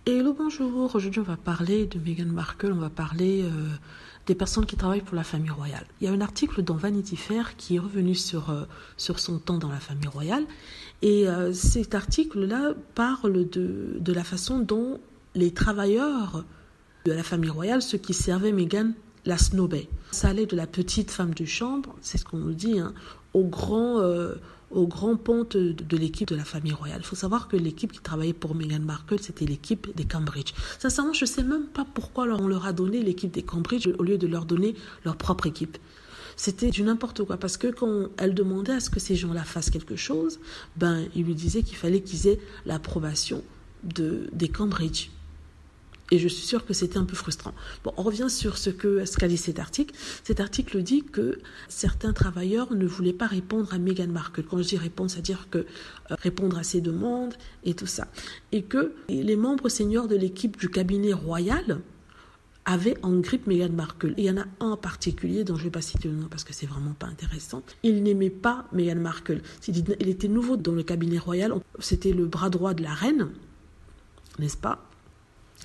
Hello, bonjour. Aujourd'hui, on va parler de Meghan Markle. On va parler des personnes qui travaillent pour la famille royale. Il y a un article dans Vanity Fair qui est revenu sur son temps dans la famille royale. Et cet article-là parle de la façon dont les travailleurs de la famille royale, ceux qui servaient Meghan, la snobaient. Ça allait de la petite femme de chambre, c'est ce qu'on nous dit, hein, au grand ponte de l'équipe de la famille royale. Il faut savoir que l'équipe qui travaillait pour Meghan Markle, c'était l'équipe des Cambridge. Sincèrement, je ne sais même pas pourquoi on leur a donné l'équipe des Cambridge au lieu de leur donner leur propre équipe. C'était du n'importe quoi, parce que quand elle demandait à ce que ces gens-là fassent quelque chose, ils lui disaient qu'il fallait qu'ils aient l'approbation des Cambridge. Et je suis sûre que c'était un peu frustrant. Bon, on revient sur ce qu'a dit cet article. Cet article dit que certains travailleurs ne voulaient pas répondre à Meghan Markle. Quand je dis répondre, c'est-à-dire que répondre à ses demandes et tout ça. Et que les membres seniors de l'équipe du cabinet royal avaient en grippe Meghan Markle. Et il y en a un en particulier dont je ne vais pas citer le nom parce que c'est vraiment pas intéressant. Il n'aimait pas Meghan Markle. Il était nouveau dans le cabinet royal. C'était le bras droit de la reine, n'est-ce pas?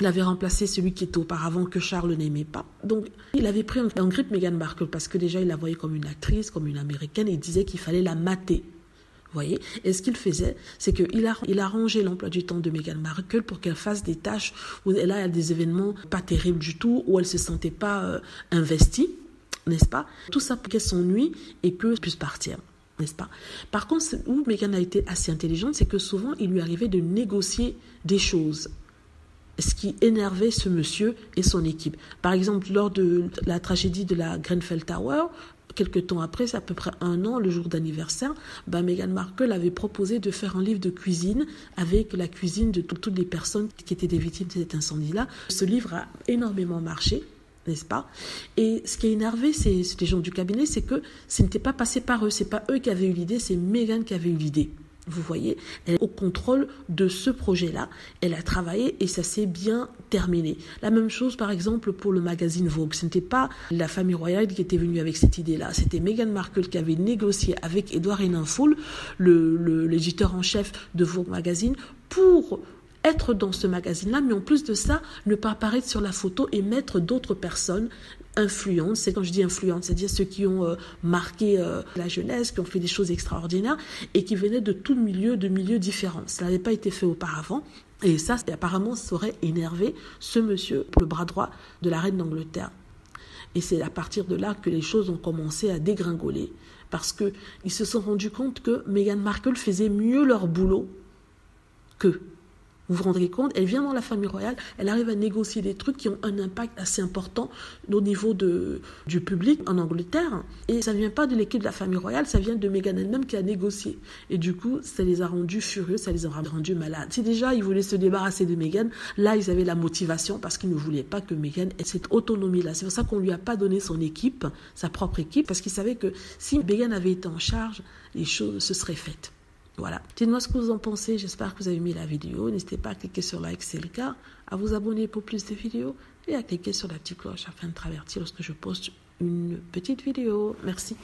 Il avait remplacé celui qui était auparavant que Charles n'aimait pas. Donc, il avait pris en grippe Meghan Markle parce que déjà, il la voyait comme une actrice, comme une américaine, et il disait qu'il fallait la mater. Vous voyez? Et ce qu'il faisait, c'est qu'il a rangé l'emploi du temps de Meghan Markle pour qu'elle fasse des tâches où elle a des événements pas terribles du tout, où elle ne se sentait pas investie, n'est-ce pas? Tout ça pour qu'elle s'ennuie et qu'elle puisse partir. N'est-ce pas? Par contre, où Meghan a été assez intelligente, c'est que souvent, il lui arrivait de négocier des choses. Ce qui énervait ce monsieur et son équipe. Par exemple, lors de la tragédie de la Grenfell Tower, quelques temps après, c'est à peu près 1 an, le jour d'anniversaire, Meghan Markle avait proposé de faire un livre de cuisine avec la cuisine de toutes les personnes qui étaient des victimes de cet incendie-là. Ce livre a énormément marché, n'est-ce pas? Et ce qui a énervé ces gens du cabinet, c'est que ce n'était pas passé par eux. C'est pas eux qui avaient eu l'idée, c'est Meghan qui avait eu l'idée. Vous voyez, elle est au contrôle de ce projet-là. Elle a travaillé et ça s'est bien terminé. La même chose, par exemple, pour le magazine Vogue. Ce n'était pas la famille royale qui était venue avec cette idée-là. C'était Meghan Markle qui avait négocié avec Edward Enninful, l'éditeur en chef de Vogue Magazine, pour être dans ce magazine-là, mais en plus de ça, ne pas apparaître sur la photo et mettre d'autres personnes influentes. C'est quand je dis influentes, c'est-à-dire ceux qui ont marqué la jeunesse, qui ont fait des choses extraordinaires et qui venaient de tout milieu, de milieux différents. Ça n'avait pas été fait auparavant. Et ça, apparemment, ça aurait énervé ce monsieur, le bras droit de la reine d'Angleterre. Et c'est à partir de là que les choses ont commencé à dégringoler. Parce qu'ils se sont rendus compte que Meghan Markle faisait mieux leur boulot qu'eux. Vous vous rendrez compte, elle vient dans la famille royale, elle arrive à négocier des trucs qui ont un impact assez important au niveau du public en Angleterre. Et ça ne vient pas de l'équipe de la famille royale, ça vient de Meghan elle-même qui a négocié. Et du coup, ça les a rendus furieux, ça les a rendus malades. Si déjà ils voulaient se débarrasser de Meghan, là ils avaient la motivation parce qu'ils ne voulaient pas que Meghan ait cette autonomie-là. C'est pour ça qu'on ne lui a pas donné son équipe, sa propre équipe, parce qu'ils savaient que si Meghan avait été en charge, les choses se seraient faites. Voilà. Dites-moi ce que vous en pensez. J'espère que vous avez aimé la vidéo. N'hésitez pas à cliquer sur like, c'est le cas, à vous abonner pour plus de vidéos et à cliquer sur la petite cloche afin de t'avertir lorsque je poste une petite vidéo. Merci.